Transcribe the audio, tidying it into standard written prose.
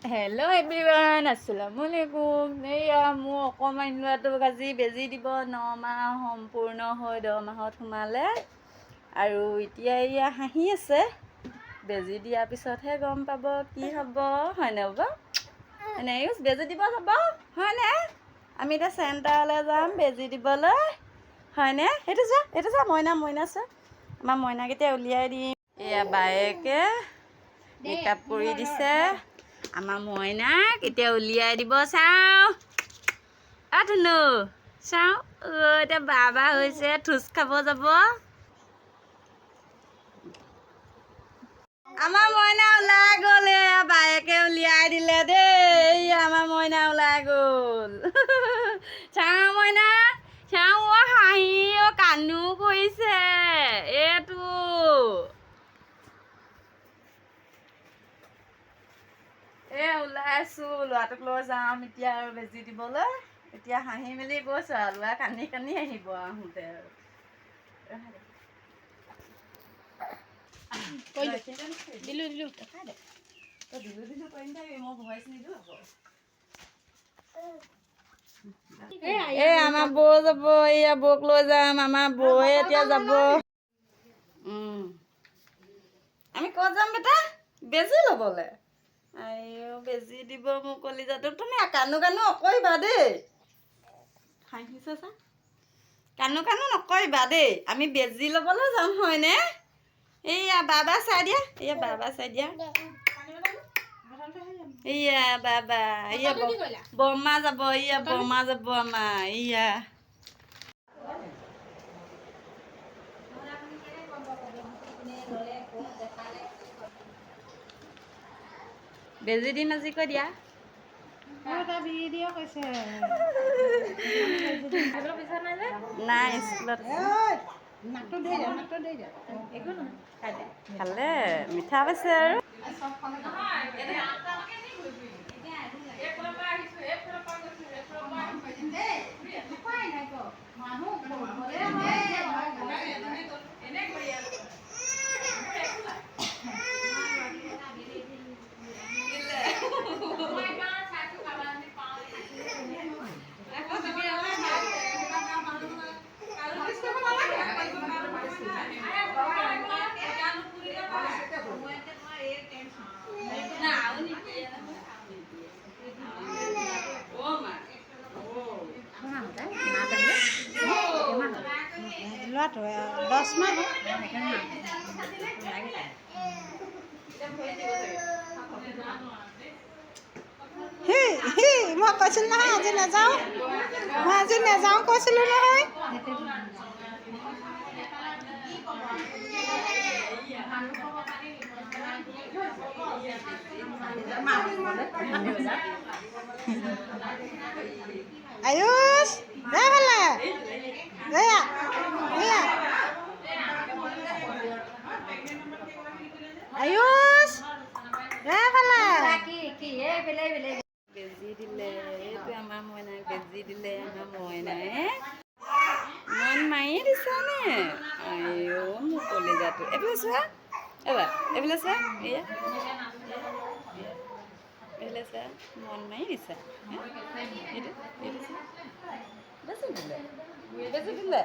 Hello' everyone, আসসালামু আলাইকুম। এইয়া মোৰ অকণমান ল'ৰাটোক আজি বেজী দিব। 9 মাহ সম্পূৰ্ণ হৈ 10 মাহত সোমালে আৰু এতিয়া এয়া হাঁহি আছে। বেজী দিয়াৰ পিছতহে গম পাব কি হ'ব, হয়নে বাবা? এনে বেজী দিব যাব, হয়নে? আমি এতিয়া চেণ্টাৰলৈ যাম বেজী দিবলৈ, হয়নে? এইটো চোৱা মইনা চোৱা। আমাৰ মইনাকেইটা উলিয়াই দিম। এয়া বায়েকে মেকআপ কৰি দিছে। আমাৰ মইনাক এতিয়া উলিয়াই দিব। চাওঁ ধুনু, চাওঁ এতিয়া বাবা হৈছে, থোচ খাব যাব। আমাৰ মইনা ওলাই গ'ল, এয়া বায়েকে উলিয়াই দিলে দেই। আমাৰ মইনা ওলাই গ'ল। চাওঁ মইনা, চাওঁ হাঁহি কান্দো কৰিছে এইটো। ওলাই আছোঁ, ল'ৰাটোক লৈ যাম এতিয়া আৰু বেজী দিবলৈ। এতিয়া হাঁহি মেলি গৈছোঁ আৰু ল'ৰা কান্দি কান্দি আহিব আহোঁতে আৰু। আমাৰ বৌ যাব, এইয়া বৌক লৈ যাম। আমাৰ বৌয়ে এতিয়া যাব। আমি ক'ত যাম বেটা? বেজী ল'বলৈ। আইও বেজী দিব মোক কলিজাটো। তুমি কান্দো নকৰিবা দেই। হাঁহিছে চা, কান্দো নকৰিবা দেই। আমি বেজী ল'বলৈ যাম, হয়নে? এইয়া বাবা চাই দিয়া, এইয়া বাবা চাই দিয়া। এইয়া বাবা, এইয়া বৰমা যাব, এইয়া বৰমা যাব আমাৰ। এইয়া বেজী দিম আজি কৈ দিয়া। নাই স্কুলত খালে মিঠা পাইছে আৰু। ল'ৰাটো 10 মাহ মই কৈছিলোঁ নহয় আজি নাযাওঁ, কৈছিলোঁ নহয়। আয়ুষ এইফালে, আয়ুষ বেজী দিলে, এইটো আমাৰ মইনাক বেজী দিলে। আমাৰ মইনাই মন মাৰি দিছানে? আইও মোৰ কলিজাটো। এইফালে চোৱা, এইফালে চোৱা, এইয়া এইফালে চোৱা, মন মাৰি দিছা। এইটো চোৱা, বেজী দিলে।